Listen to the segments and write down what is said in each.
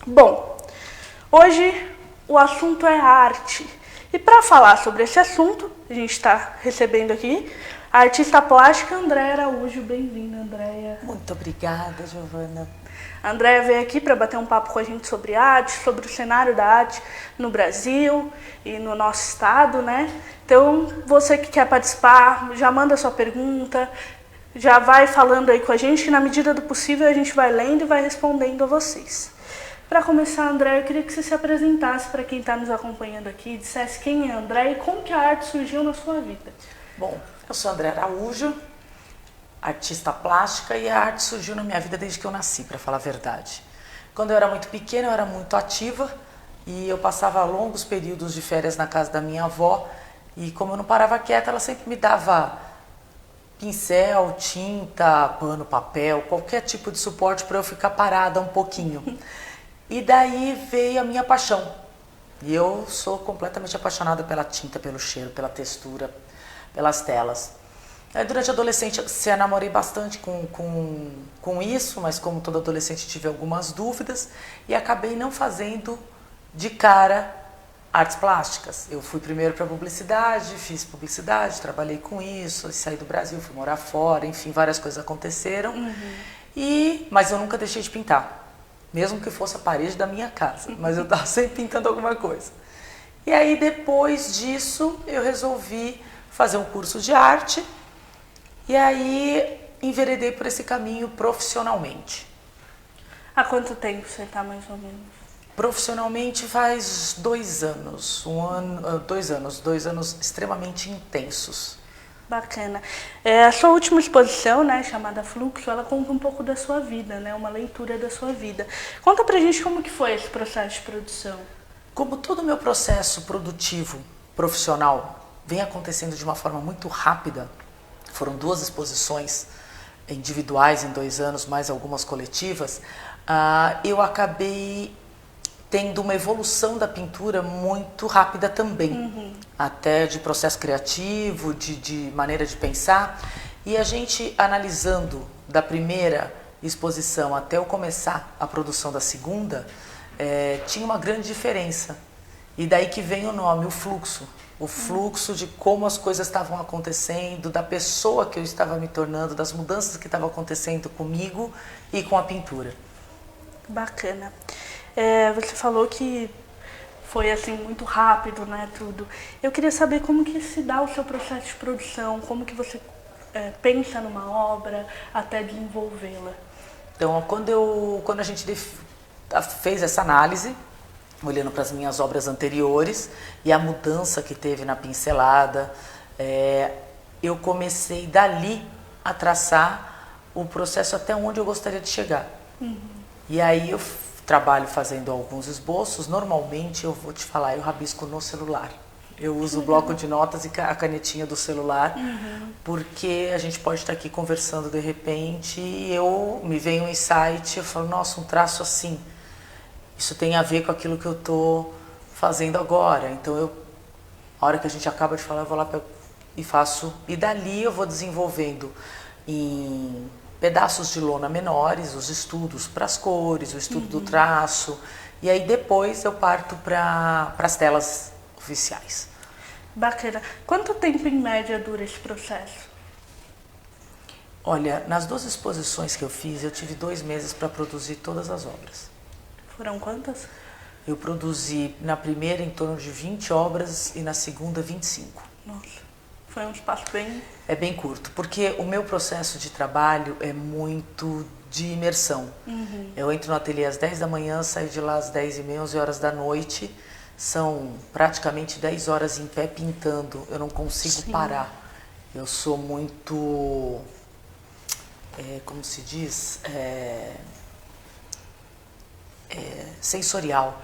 Bom, hoje o assunto é arte. E para falar sobre esse assunto, a gente está recebendo aqui a artista plástica Andréia Araújo. Bem-vinda, Andréia. Muito obrigada, Giovana. A Andréia veio aqui para bater um papo com a gente sobre arte, sobre o cenário da arte no Brasil e no nosso estado, né? Então, você que quer participar, já manda sua pergunta, já vai falando aí com a gente, que na medida do possível a gente vai lendo e vai respondendo a vocês. Para começar, Andréia, eu queria que você se apresentasse para quem está nos acompanhando aqui, dissesse quem é a Andréia e como que a arte surgiu na sua vida. Bom, eu sou Andréia Araújo, artista plástica, e a arte surgiu na minha vida desde que eu nasci, para falar a verdade. Quando eu era muito pequena, eu era muito ativa e eu passava longos períodos de férias na casa da minha avó, e como eu não parava quieta, ela sempre me dava pincel, tinta, pano, papel, qualquer tipo de suporte para eu ficar parada um pouquinho. E daí veio a minha paixão. E eu sou completamente apaixonada pela tinta, pelo cheiro, pela textura, pelas telas. Aí, durante a adolescência, namorei bastante com isso, mas como todo adolescente tive algumas dúvidas e acabei não fazendo de cara artes plásticas. Eu fui primeiro para publicidade, fiz publicidade, trabalhei com isso, saí do Brasil, fui morar fora, enfim, várias coisas aconteceram. Mas eu nunca deixei de pintar. Mesmo que fosse a parede da minha casa, mas eu estava sempre pintando alguma coisa. E aí, depois disso, eu resolvi fazer um curso de arte e aí enveredei por esse caminho profissionalmente. Há quanto tempo você está, mais ou menos? Profissionalmente faz 2 anos, 2 anos extremamente intensos. Bacana. A sua última exposição, né, chamada Fluxo, ela conta um pouco da sua vida, né, uma leitura da sua vida. Conta pra gente como que foi esse processo de produção. Como todo o meu processo produtivo, profissional, vem acontecendo de uma forma muito rápida, foram 2 exposições individuais em 2 anos, mais algumas coletivas, eu acabei tendo uma evolução da pintura muito rápida também, até de processo criativo, de maneira de pensar. E a gente, analisando da primeira exposição até eu começar a produção da segunda, tinha uma grande diferença. E daí que vem o nome, o fluxo. O fluxo de como as coisas estavam acontecendo, da pessoa que eu estava me tornando, das mudanças que estavam acontecendo comigo e com a pintura. Bacana. Você falou que foi assim muito rápido, né, tudo. Eu queria saber como que se dá o seu processo de produção, como que você pensa numa obra até desenvolvê-la. Então, quando a gente fez essa análise, olhando para as minhas obras anteriores e a mudança que teve na pincelada, eu comecei dali a traçar o processo até onde eu gostaria de chegar. E aí eu trabalho fazendo alguns esboços. Normalmente, eu vou te falar, eu rabisco no celular. Eu uso o bloco de notas e a canetinha do celular, porque a gente pode estar aqui conversando de repente e me vem um insight, eu falo, nossa, um traço assim, isso tem a ver com aquilo que eu estou fazendo agora. Então, a hora que a gente acaba de falar, eu vou lá e faço, e dali eu vou desenvolvendo em pedaços de lona menores, os estudos para as cores, o estudo do traço, e aí depois eu parto para as telas oficiais. Bacana. Quanto tempo em média dura esse processo? Olha, nas 2 exposições que eu fiz, eu tive 2 meses para produzir todas as obras. Foram quantas? Eu produzi na primeira em torno de 20 obras e na segunda 25. Nossa. Foi um espaço bem... É bem curto, porque o meu processo de trabalho é muito de imersão. Eu entro no ateliê às 10 da manhã, saio de lá às 10h30, 11 horas da noite. São praticamente 10 horas em pé pintando. Eu não consigo parar. Eu sou muito... como se diz? Sensorial.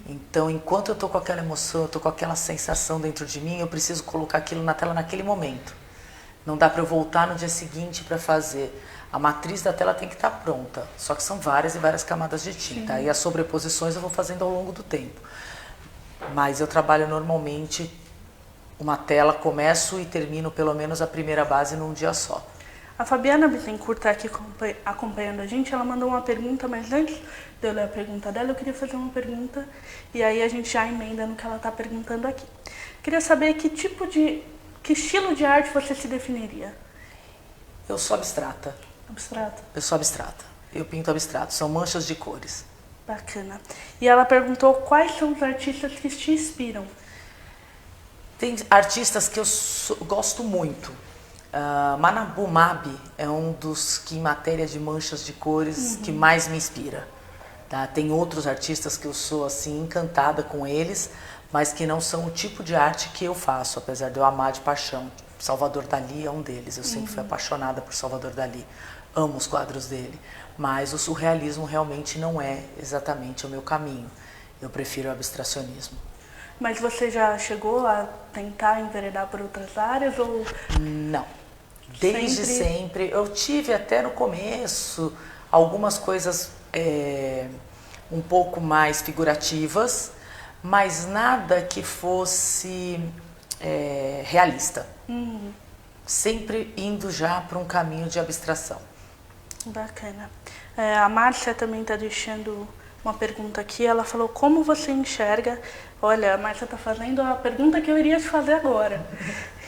Então, enquanto eu estou com aquela emoção, eu estou com aquela sensação dentro de mim, eu preciso colocar aquilo na tela naquele momento. Não dá para eu voltar no dia seguinte para fazer. A matriz da tela tem que estar pronta, só que são várias e várias camadas de tinta. E as sobreposições eu vou fazendo ao longo do tempo. Mas eu trabalho normalmente uma tela, começo e termino pelo menos a primeira base num dia só. A Fabiana Bittencourt está aqui acompanhando a gente, ela mandou uma pergunta, mas antes de eu ler a pergunta dela, eu queria fazer uma pergunta e aí a gente já emenda no que ela está perguntando aqui. Queria saber que estilo de arte você se definiria? Eu sou abstrata. Abstrata? Eu sou abstrata. Eu pinto abstrato, são manchas de cores. Bacana. E ela perguntou quais são os artistas que te inspiram. Tem artistas que eu gosto muito. Manabu Mabi é um dos que, em matéria de manchas de cores, que mais me inspira. Tá? Tem outros artistas que eu sou assim encantada com eles, mas que não são o tipo de arte que eu faço, apesar de eu amar de paixão. Salvador Dalí é um deles. Eu sempre fui apaixonada por Salvador Dalí. Amo os quadros dele. Mas o surrealismo realmente não é exatamente o meu caminho. Eu prefiro o abstracionismo. Mas você já chegou a tentar enveredar por outras áreas ou... Não. Desde sempre. Eu tive até no começo algumas coisas um pouco mais figurativas, mas nada que fosse realista. Sempre indo já para um caminho de abstração. Bacana. A Márcia também está deixando uma pergunta aqui. Ela falou, como você enxerga... Olha, a Márcia está fazendo a pergunta que eu iria te fazer agora.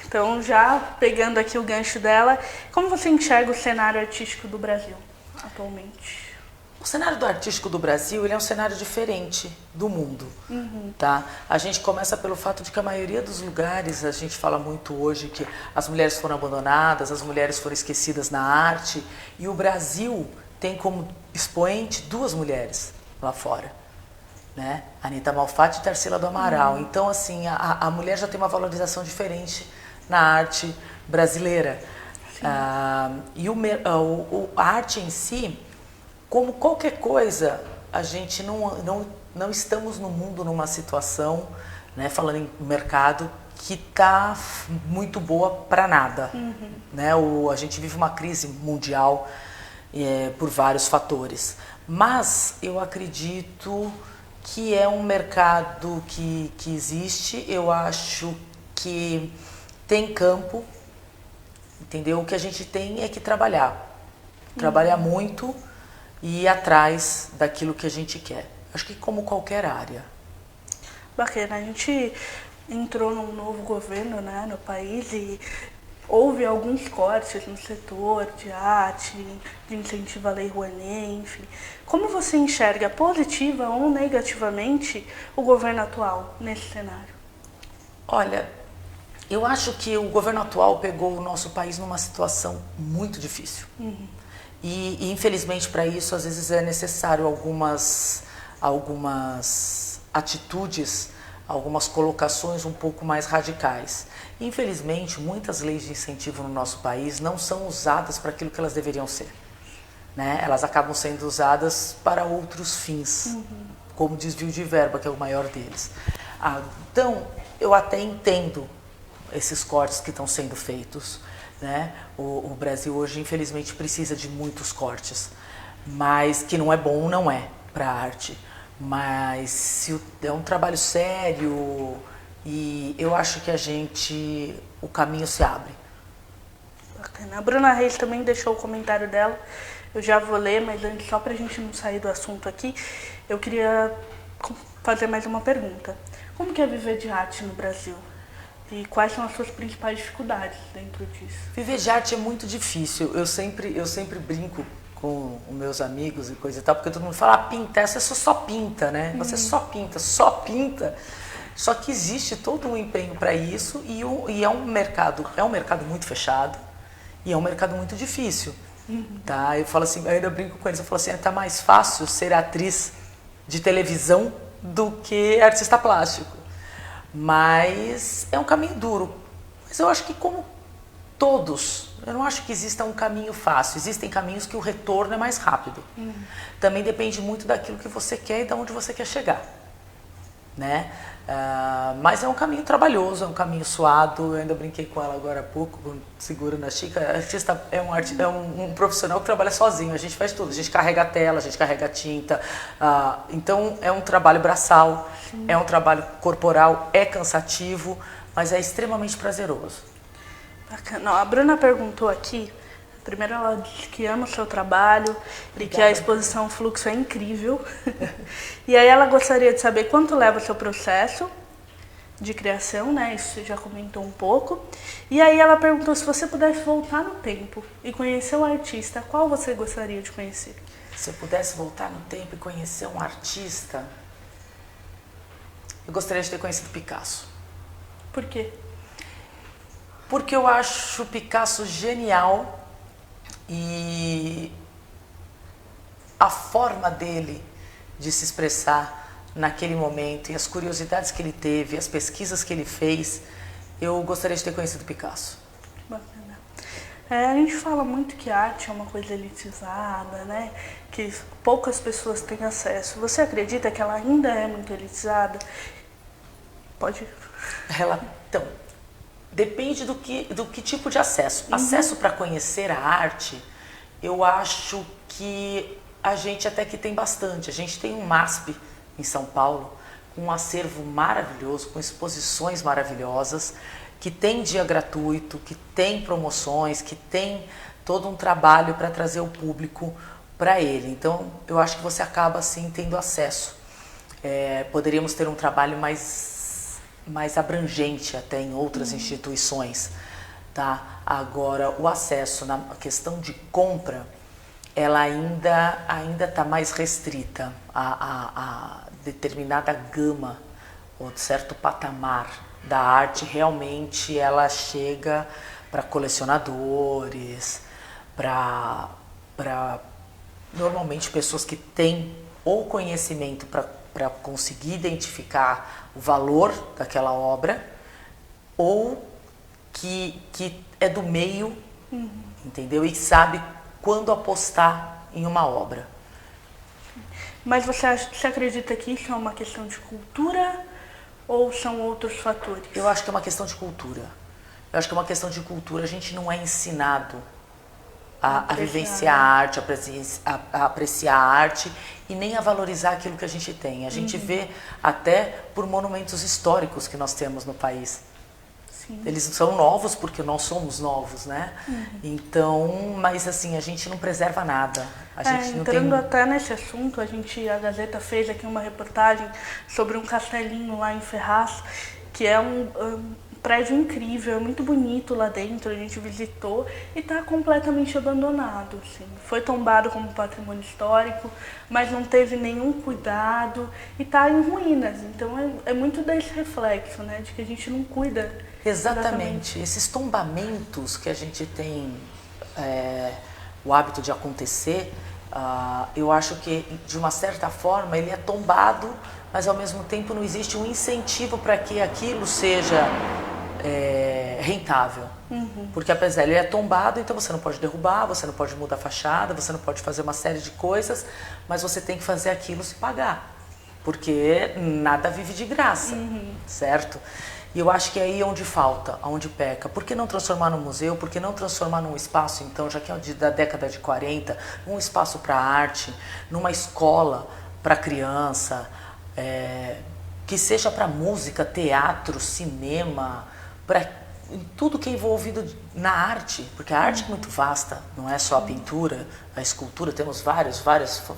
Então, já pegando aqui o gancho dela, como você enxerga o cenário artístico do Brasil atualmente? O cenário artístico do Brasil ele é um cenário diferente do mundo. Tá? A gente começa pelo fato de que a maioria dos lugares, a gente fala muito hoje que as mulheres foram abandonadas, as mulheres foram esquecidas na arte, e o Brasil tem como expoente duas mulheres lá fora. Né? Anita Malfatti e Tarsila do Amaral. Então, assim, a mulher já tem uma valorização diferente na arte brasileira. E a arte em si, como qualquer coisa, a gente não estamos no mundo numa situação, né, falando em mercado, que está muito boa para nada. Né? A gente vive uma crise mundial por vários fatores. Mas eu acredito que é um mercado que existe, eu acho que tem campo, entendeu? O que a gente tem é que trabalhar muito e ir atrás daquilo que a gente quer. Acho que como qualquer área. Bacana, a gente entrou num novo governo, né, no país e houve alguns cortes no setor de arte, de incentivo à Lei Rouanet, enfim. Como você enxerga positiva ou negativamente o governo atual nesse cenário? Olha, eu acho que o governo atual pegou o nosso país numa situação muito difícil. E infelizmente para isso às vezes é necessário algumas atitudes, algumas colocações um pouco mais radicais. Infelizmente, muitas leis de incentivo no nosso país não são usadas para aquilo que elas deveriam ser. Né? Elas acabam sendo usadas para outros fins, como desvio de verba, que é o maior deles. Então, eu até entendo esses cortes que estão sendo feitos. Né? O Brasil hoje, infelizmente, precisa de muitos cortes, mas que não é bom, não é, para a arte. Mas se é um trabalho sério e eu acho que o caminho se abre. Bacana. A Bruna Reis também deixou o comentário dela, eu já vou ler, mas antes, só para a gente não sair do assunto aqui, eu queria fazer mais uma pergunta. Como que é viver de arte no Brasil? E quais são as suas principais dificuldades dentro disso? Viver de arte é muito difícil. Eu sempre brinco com os meus amigos e coisa e tal, porque todo mundo fala, pinta, você só pinta, né? Você só pinta. Só que existe todo um empenho para isso e é um mercado muito fechado e é um mercado muito difícil. Tá? Eu falo assim, eu ainda brinco com eles, eu falo assim, tá mais fácil ser atriz de televisão do que artista plástico. Mas é um caminho duro. Mas eu acho que como todos, eu não acho que exista um caminho fácil. Existem caminhos que o retorno é mais rápido. Também depende muito daquilo que você quer e de onde você quer chegar. Né? Mas é um caminho trabalhoso, é um caminho suado. Eu ainda brinquei com ela agora há pouco, segurando a xícara. Artista é um profissional que trabalha sozinho, a gente faz tudo. A gente carrega a tela, a gente carrega a tinta. Então é um trabalho braçal, é um trabalho corporal, é cansativo, mas é extremamente prazeroso. Bacana. A Bruna perguntou aqui, Primeiro, ela disse que ama o seu trabalho e que a exposição Fluxo é incrível. E aí ela gostaria de saber quanto leva o seu processo de criação, né? Isso você já comentou um pouco. E aí ela perguntou se você pudesse voltar no tempo e conhecer um artista, qual você gostaria de conhecer? Se eu pudesse voltar no tempo e conhecer um artista, eu gostaria de ter conhecido Picasso. Por quê? Porque eu acho Picasso genial e a forma dele de se expressar naquele momento e as curiosidades que ele teve, as pesquisas que ele fez, eu gostaria de ter conhecido Picasso. Bacana. A gente fala muito que a arte é uma coisa elitizada, né? Que poucas pessoas têm acesso. Você acredita que ela ainda é muito elitizada? Pode. Então, depende do que tipo de acesso. Acesso para conhecer a arte, eu acho que a gente até que tem bastante. A gente tem um MASP em São Paulo, com um acervo maravilhoso, com exposições maravilhosas, que tem dia gratuito, que tem promoções, que tem todo um trabalho para trazer o público para ele. Então, eu acho que você acaba, assim, tendo acesso. Poderíamos ter um trabalho mais abrangente até em outras instituições, tá? Agora, o acesso na questão de compra, ela ainda está mais restrita a determinada gama ou certo patamar da arte. Realmente ela chega para colecionadores, para normalmente pessoas que têm ou conhecimento para conseguir identificar o valor daquela obra, ou que é do meio, entendeu? E sabe quando apostar em uma obra. Mas você acredita que isso é uma questão de cultura ou são outros fatores? Eu acho que é uma questão de cultura. A gente não é ensinado a vivenciar a arte, a apreciar a arte e nem a valorizar aquilo que a gente tem. A gente vê até por monumentos históricos que nós temos no país. Sim. Eles são novos porque nós somos novos, né? Então, mas assim, a gente não preserva nada. A gente não tem... Entrando até nesse assunto, a Gazeta fez aqui uma reportagem sobre um castelinho lá em Ferraz, que é um prédio incrível, é muito bonito lá dentro, a gente visitou e está completamente abandonado. Assim. Foi tombado como patrimônio histórico, mas não teve nenhum cuidado e está em ruínas. Então é muito desse reflexo, né, de que a gente não cuida. Exatamente. Esses tombamentos que a gente tem o hábito de acontecer, eu acho que de uma certa forma ele é tombado, mas ao mesmo tempo não existe um incentivo para que aquilo seja rentável. Porque apesar ele é tombado, então você não pode derrubar, você não pode mudar a fachada, você não pode fazer uma série de coisas, mas você tem que fazer aquilo se pagar, porque nada vive de graça, certo? E eu acho que é aí onde falta, onde peca. Por que não transformar num museu? Por que não transformar num espaço, então, já que é da década de 40, num espaço para arte, numa escola para criança, que seja para música, teatro, cinema, para tudo que é envolvido na arte, porque a arte é muito vasta, não é só a pintura, a escultura, temos várias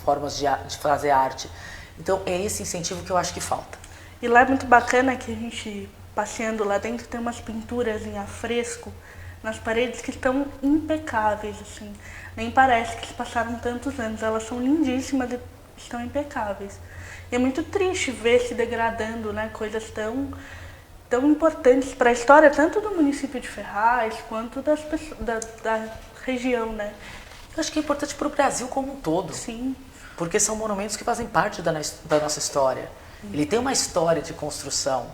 formas de fazer arte. Então é esse incentivo que eu acho que falta. E lá é muito bacana que a gente, passeando lá dentro, tem umas pinturas em afresco nas paredes que estão impecáveis, assim. Nem parece que se passaram tantos anos, elas são lindíssimas e estão impecáveis. E é muito triste ver se degradando, né, coisas tão importantes para a história, tanto do município de Ferraz, quanto das pessoas, da região, né? Eu acho que é importante para o Brasil como um todo. Sim. Porque são monumentos que fazem parte da nossa história. Ele tem uma história de construção.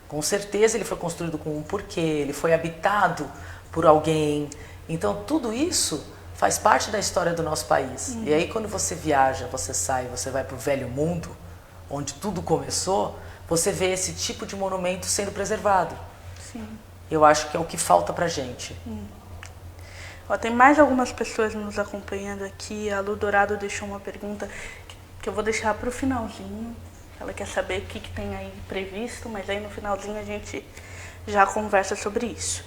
Com certeza ele foi construído com um porquê, ele foi habitado por alguém. Então tudo isso faz parte da história do nosso país. E aí quando você viaja, você sai, você vai para o velho mundo, onde tudo começou, você vê esse tipo de monumento sendo preservado. Sim. Eu acho que é o que falta pra gente. Ó, tem mais algumas pessoas nos acompanhando aqui. A Lu Dourado deixou uma pergunta que eu vou deixar para o finalzinho. Ela quer saber o que tem aí previsto, mas aí no finalzinho a gente já conversa sobre isso.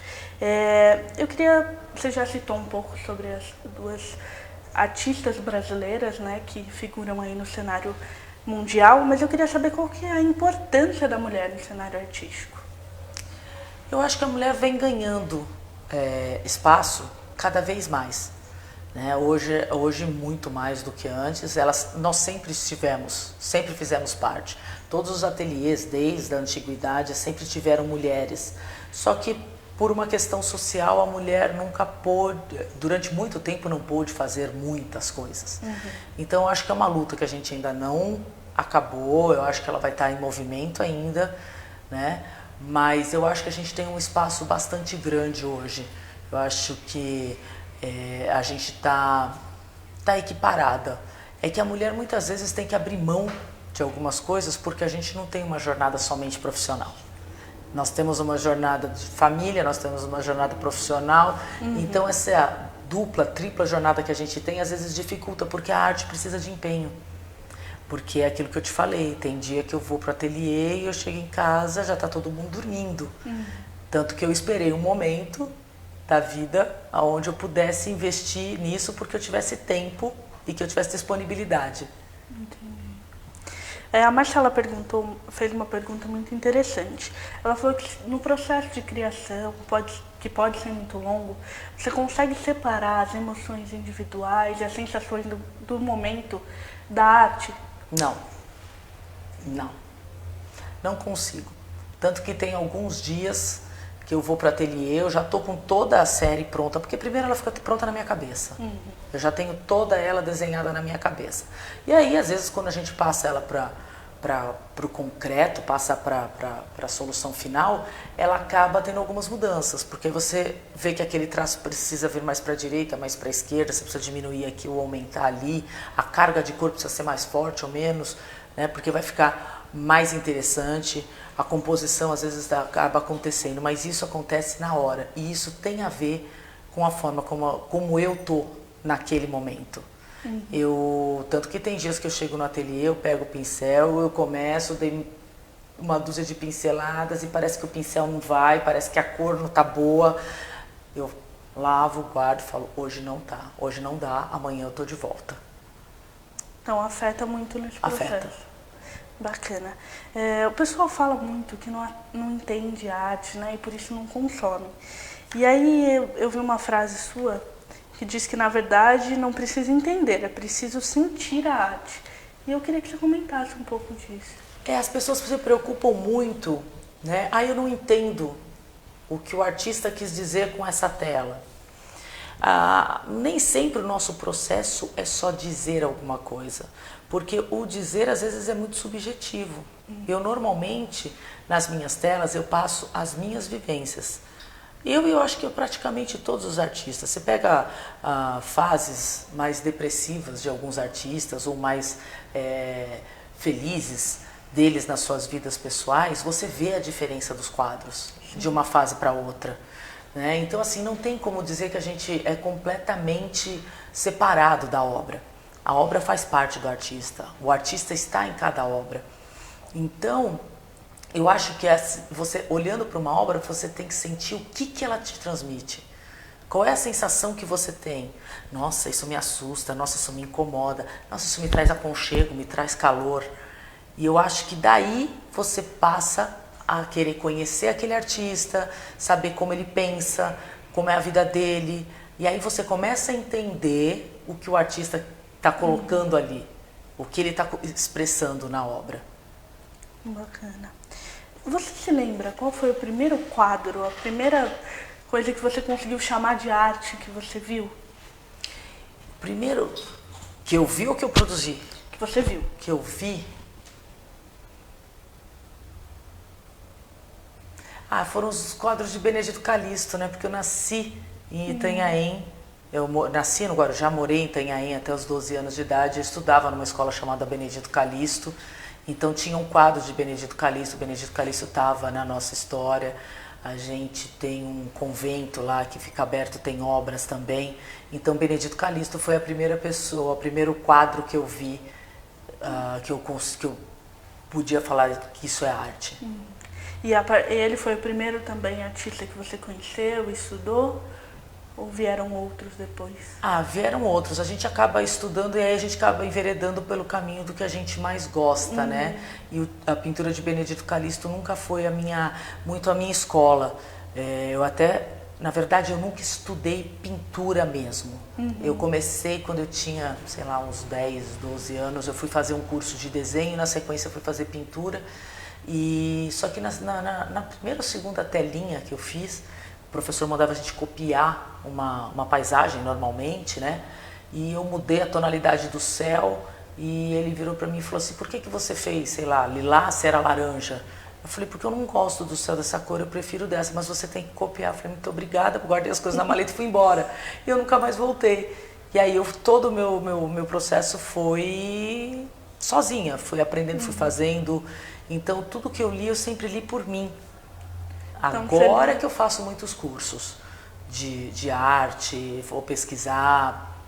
Eu queria, você já citou um pouco sobre as duas artistas brasileiras, né, que figuram aí no cenário mundial, mas eu queria saber qual que é a importância da mulher no cenário artístico. Eu acho que a mulher vem ganhando espaço cada vez mais. Né? Hoje muito mais do que antes, nós sempre fizemos parte. Todos os ateliês, desde a antiguidade, sempre tiveram mulheres. Só que por uma questão social, a mulher nunca pôde, durante muito tempo não pôde fazer muitas coisas. Então eu acho que é uma luta que a gente ainda não acabou, eu acho que ela vai estar em movimento ainda, né? Mas eu acho que a gente tem um espaço bastante grande hoje. Eu acho que a gente tá equiparada. É que a mulher muitas vezes tem que abrir mão de algumas coisas porque a gente não tem uma jornada somente profissional. Nós temos uma jornada de família, nós temos uma jornada profissional. Então essa dupla, tripla jornada que a gente tem às vezes dificulta porque a arte precisa de empenho. Porque é aquilo que eu te falei, tem dia que eu vou para o ateliê e eu chego em casa, já está todo mundo dormindo. Tanto que eu esperei um momento da vida onde eu pudesse investir nisso porque eu tivesse tempo e que eu tivesse disponibilidade. Entendi. A Marcela fez uma pergunta muito interessante. Ela falou que no processo de criação, que pode ser muito longo, você consegue separar as emoções individuais e as sensações do momento da arte? Não consigo. Tanto que tem alguns dias que eu vou para o ateliê, eu já estou com toda a série pronta, porque primeiro ela fica pronta na minha cabeça. Eu já tenho toda ela desenhada na minha cabeça. E aí, às vezes, quando a gente passa ela para o concreto, passa para a solução final, ela acaba tendo algumas mudanças, porque você vê que aquele traço precisa vir mais para a direita, mais para a esquerda, você precisa diminuir aqui ou aumentar ali, a carga de cor precisa ser mais forte ou menos, né, porque vai ficar mais interessante, a composição às vezes acaba acontecendo, mas isso acontece na hora, e isso tem a ver com a forma como eu tô naquele momento. Tanto que tem dias que eu chego no ateliê, eu pego o pincel, eu começo, dei uma dúzia de pinceladas e parece que o pincel não vai, parece que a cor não tá boa. Eu lavo, guardo e falo, hoje não tá, hoje não dá, amanhã eu tô de volta. Então afeta muito nesse processo. Afeta. Bacana. O pessoal fala muito que não entende arte, né, e por isso não consome. E aí eu vi uma frase sua que diz que, na verdade, não precisa entender, é preciso sentir a arte. E eu queria que você comentasse um pouco disso. As pessoas se preocupam muito, né? Eu não entendo o que o artista quis dizer com essa tela. Nem sempre o nosso processo é só dizer alguma coisa, porque o dizer às vezes é muito subjetivo. Eu normalmente, nas minhas telas, eu passo as minhas vivências. Eu acho que praticamente todos os artistas. Você pega fases mais depressivas de alguns artistas ou mais felizes deles nas suas vidas pessoais, você vê a diferença dos quadros de uma fase para outra. Né? Então, assim, não tem como dizer que a gente é completamente separado da obra. A obra faz parte do artista, o artista está em cada obra. Então, eu acho que você, olhando para uma obra, você tem que sentir o que ela te transmite. Qual é a sensação que você tem? Nossa, isso me assusta, nossa, isso me incomoda, nossa, isso me traz aconchego, me traz calor. E eu acho que daí você passa a querer conhecer aquele artista, saber como ele pensa, como é a vida dele. E aí você começa a entender o que o artista está colocando ali, o que ele está expressando na obra. Bacana. Você se lembra qual foi o primeiro quadro, a primeira coisa que você conseguiu chamar de arte que você viu? Primeiro que eu vi ou que eu produzi? Que você viu. Que eu vi? Foram os quadros de Benedito Calixto, né? Porque eu nasci em Itanhaém. Eu nasci no Guarujá, morei em Itanhaém até os 12 anos de idade. Eu estudava numa escola chamada Benedito Calixto. Então tinha um quadro de Benedito Calixto. Benedito Calixto estava na nossa história. A gente tem um convento lá que fica aberto, tem obras também. Então Benedito Calixto foi a primeira pessoa, o primeiro quadro que eu vi, que eu podia falar que isso é arte. E ele foi o primeiro também artista que você conheceu, estudou? Ou vieram outros depois? Vieram outros. A gente acaba estudando e aí a gente acaba enveredando pelo caminho do que a gente mais gosta, né? E a pintura de Benedito Calixto nunca foi muito a minha escola. Na verdade, eu nunca estudei pintura mesmo. Eu comecei quando eu tinha, sei lá, uns 10, 12 anos. Eu fui fazer um curso de desenho, na sequência eu fui fazer pintura. Só que na primeira ou segunda telinha que eu fiz, o professor mandava a gente copiar uma paisagem normalmente, né? E eu mudei a tonalidade do céu e ele virou para mim e falou assim: por que você fez, sei lá, lilás se era laranja? Eu falei: porque eu não gosto do céu dessa cor, eu prefiro dessa, mas você tem que copiar. Eu falei: muito obrigada, guardei as coisas na maleta e fui embora. E eu nunca mais voltei. E aí todo o meu processo foi sozinha, fui aprendendo, fui fazendo. Então tudo que eu li, eu sempre li por mim. Agora que eu faço muitos cursos de arte, vou pesquisar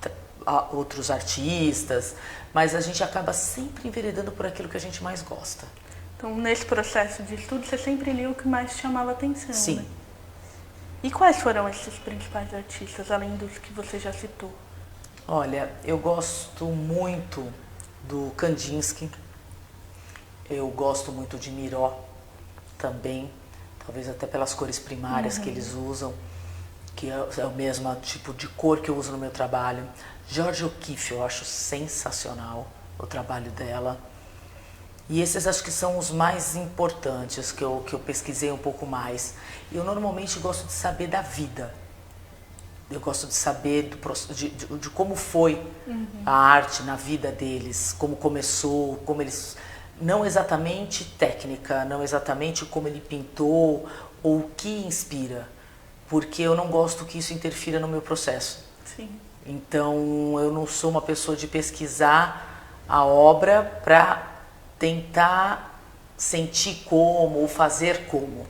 outros artistas, mas a gente acaba sempre enveredando por aquilo que a gente mais gosta. Então, nesse processo de estudo, você sempre lia o que mais chamava atenção, Sim. Né? E quais foram esses principais artistas, além dos que você já citou? Olha, eu gosto muito do Kandinsky, eu gosto muito de Miró também, talvez até pelas cores primárias que eles usam, que é o mesmo tipo de cor que eu uso no meu trabalho. Georgia O'Keeffe, eu acho sensacional o trabalho dela. E esses acho que são os mais importantes que eu pesquisei um pouco mais. Eu normalmente gosto de saber da vida. Eu gosto de saber de como foi a arte na vida deles, como começou, como eles... Não exatamente técnica, não exatamente como ele pintou ou o que inspira, porque eu não gosto que isso interfira no meu processo. Sim. Então eu não sou uma pessoa de pesquisar a obra para tentar sentir como ou fazer como.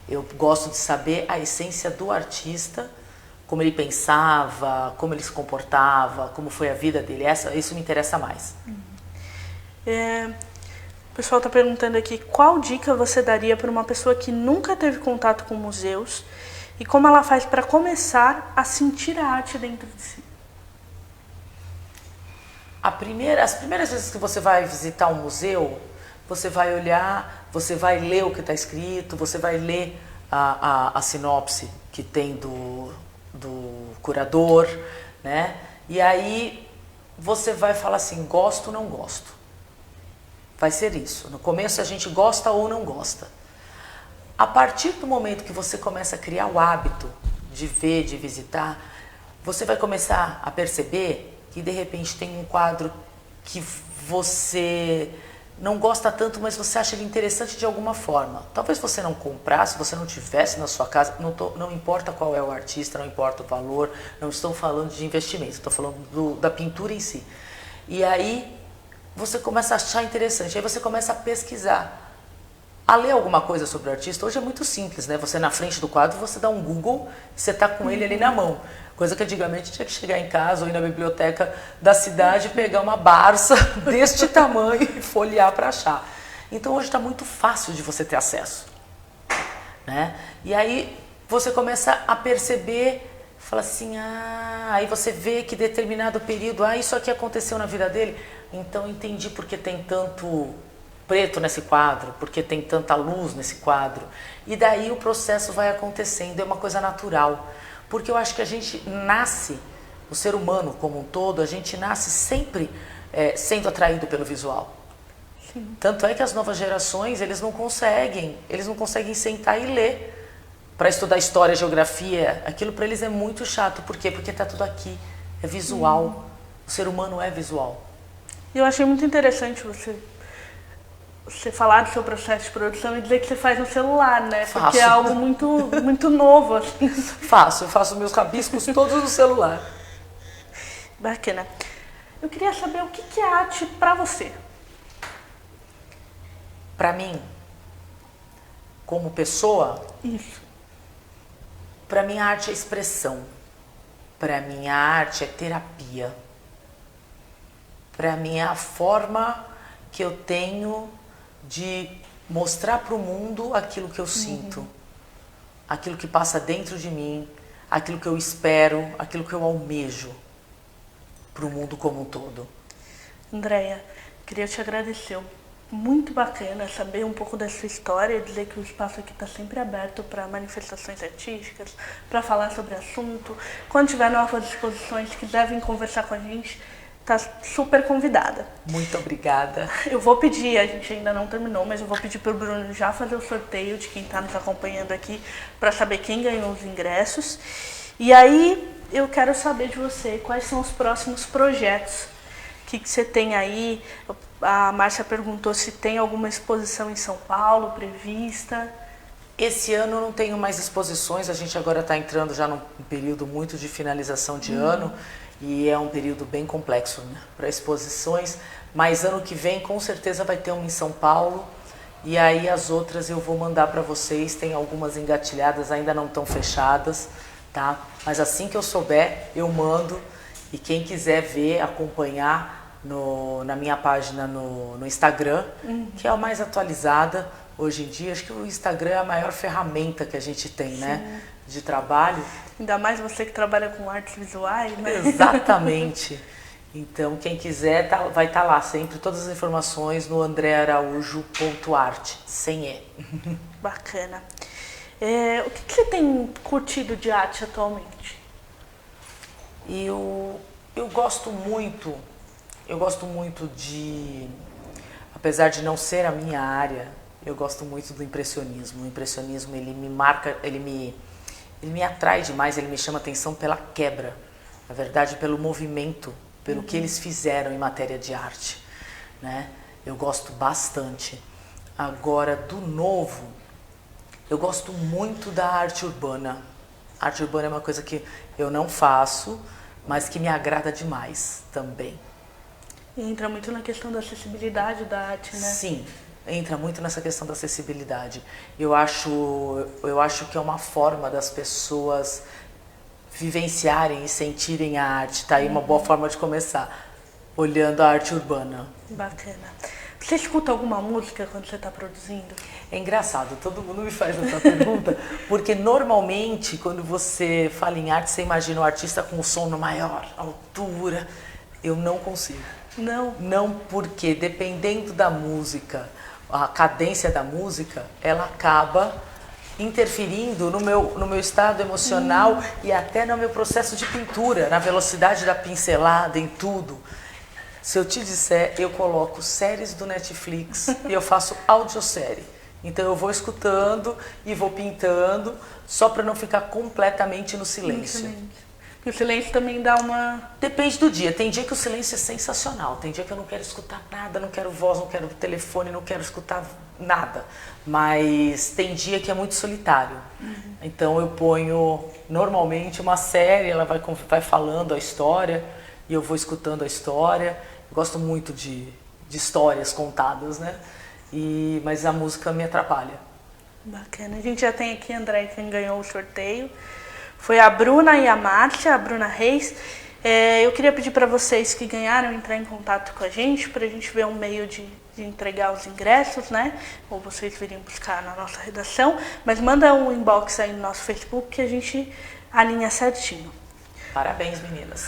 Eu gosto de saber a essência do artista, como ele pensava, como ele se comportava, como foi a vida dele. Isso me interessa mais. O pessoal está perguntando aqui qual dica você daria para uma pessoa que nunca teve contato com museus e como ela faz para começar a sentir a arte dentro de si. As primeiras vezes que você vai visitar um museu, você vai olhar, você vai ler o que está escrito, você vai ler a sinopse que tem do curador, né? E aí você vai falar assim: gosto ou não gosto. Vai ser isso. No começo a gente gosta ou não gosta. A partir do momento que você começa a criar o hábito de ver, de visitar, você vai começar a perceber que de repente tem um quadro que você não gosta tanto, mas você acha ele interessante de alguma forma. Talvez você não comprasse, você não tivesse na sua casa, não importa qual é o artista, não importa o valor, não estou falando de investimento, estou falando da pintura em si. E aí você começa a achar interessante, aí você começa a pesquisar, a ler alguma coisa sobre o artista. Hoje é muito simples, né? Você na frente do quadro, você dá um Google e você está com ele ali na mão. Coisa que antigamente tinha que chegar em casa ou ir na biblioteca da cidade, pegar uma Barça deste tamanho e folhear para achar. Então hoje está muito fácil de você ter acesso, né? E aí você começa a perceber, fala assim: aí você vê que determinado período, isso aqui aconteceu na vida dele, então entendi porque tem tanto preto nesse quadro, porque tem tanta luz nesse quadro. E daí o processo vai acontecendo, é uma coisa natural. Porque eu acho que a gente nasce, o ser humano como um todo, a gente nasce sempre sendo atraído pelo visual. Sim. Tanto é que as novas gerações, eles não conseguem sentar e ler. Para estudar história, geografia, aquilo para eles é muito chato. Por quê? Porque está tudo aqui, é visual. O ser humano é visual. Eu achei muito interessante você falar do seu processo de produção e dizer que você faz no celular, né? Faço. Porque é algo muito novo, assim. Eu faço meus rabiscos todos no celular. Bacana. Eu queria saber o que é arte para você. Para mim, como pessoa... Isso. Para mim a arte é expressão. Para mim a arte é terapia. Para mim é a forma que eu tenho de mostrar para o mundo aquilo que eu sinto, aquilo que passa dentro de mim, aquilo que eu espero, aquilo que eu almejo para o mundo como um todo. Andréia, queria te agradecer. Muito bacana saber um pouco da sua história, dizer que o espaço aqui está sempre aberto para manifestações artísticas, para falar sobre o assunto. Quando tiver novas exposições que devem conversar com a gente, está super convidada. Muito obrigada. Eu vou pedir, a gente ainda não terminou, mas eu vou pedir para o Bruno já fazer o sorteio de quem está nos acompanhando aqui, para saber quem ganhou os ingressos. E aí eu quero saber de você quais são os próximos projetos que você tem aí. A Márcia perguntou se tem alguma exposição em São Paulo prevista. Esse ano eu não tenho mais exposições, a gente agora está entrando já num período muito de finalização de ano e é um período bem complexo, né, para exposições, mas ano que vem com certeza vai ter uma em São Paulo e aí as outras eu vou mandar para vocês, tem algumas engatilhadas, ainda não estão fechadas, tá? Mas assim que eu souber eu mando e quem quiser ver, acompanhar na minha página no Instagram, que é a mais atualizada hoje em dia. Acho que o Instagram é a maior ferramenta que a gente tem, né, de trabalho. Ainda mais você que trabalha com artes visuais, né? Exatamente. Então, quem quiser vai estar lá sempre, todas as informações no andrearaújo.art, sem E. Bacana. O que você tem curtido de arte atualmente? Eu gosto muito de, apesar de não ser a minha área, eu gosto muito do impressionismo. O impressionismo, ele me marca, ele me atrai demais, ele me chama atenção pela quebra, na verdade pelo movimento, pelo que eles fizeram em matéria de arte, né? Eu gosto bastante. Agora, do novo, eu gosto muito da arte urbana. A arte urbana é uma coisa que eu não faço, mas que me agrada demais também. E entra muito na questão da acessibilidade da arte, né? Sim, entra muito nessa questão da acessibilidade. Eu acho que é uma forma das pessoas vivenciarem e sentirem a arte. Tá aí uma boa forma de começar, olhando a arte urbana. Bacana. Você escuta alguma música quando você está produzindo? É engraçado, todo mundo me faz essa pergunta, porque normalmente quando você fala em arte, você imagina o artista com o som na maior altura. Eu não consigo. Não? Não, porque dependendo da música, a cadência da música, ela acaba interferindo no meu estado emocional e até no meu processo de pintura, na velocidade da pincelada, em tudo. Se eu te disser, eu coloco séries do Netflix e eu faço audiosérie. Então eu vou escutando e vou pintando, só para não ficar completamente no silêncio. E o silêncio também dá uma... Depende do dia. Tem dia que o silêncio é sensacional. Tem dia que eu não quero escutar nada, não quero voz, não quero telefone, não quero escutar nada. Mas tem dia que é muito solitário. Então eu ponho normalmente uma série, ela vai falando a história e eu vou escutando a história. Eu gosto muito de histórias contadas, né? Mas a música me atrapalha. Bacana. A gente já tem aqui, André, quem ganhou o sorteio. Foi a Bruna e a Márcia, a Bruna Reis. Eu queria pedir para vocês que ganharam entrar em contato com a gente, para a gente ver um meio de entregar os ingressos, né? Ou vocês virem buscar na nossa redação. Mas manda um inbox aí no nosso Facebook que a gente alinha certinho. Parabéns, meninas.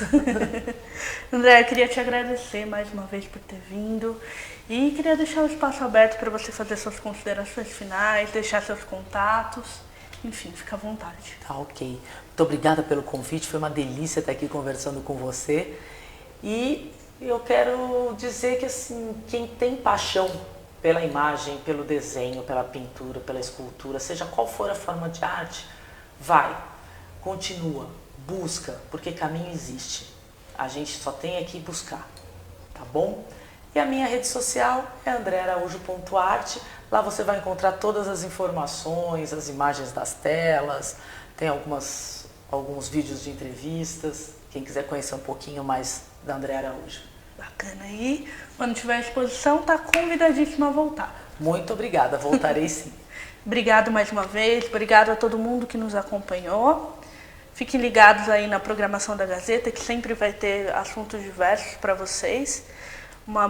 André, eu queria te agradecer mais uma vez por ter vindo. E queria deixar o espaço aberto para você fazer suas considerações finais, deixar seus contatos. Enfim, fica à vontade. Tá, ok. Muito obrigada pelo convite, foi uma delícia estar aqui conversando com você. E eu quero dizer que, assim, quem tem paixão pela imagem, pelo desenho, pela pintura, pela escultura, seja qual for a forma de arte, vai, continua, busca, porque caminho existe. A gente só tem aqui buscar, tá bom? E a minha rede social é andrearaújo.art. Lá você vai encontrar todas as informações, as imagens das telas, tem alguns vídeos de entrevistas. Quem quiser conhecer um pouquinho mais da Andréa Araújo. Bacana. E quando tiver exposição, está convidadíssima a voltar. Muito obrigada, voltarei sim. Obrigado mais uma vez, obrigado a todo mundo que nos acompanhou. Fiquem ligados aí na programação da Gazeta, que sempre vai ter assuntos diversos para vocês. Uma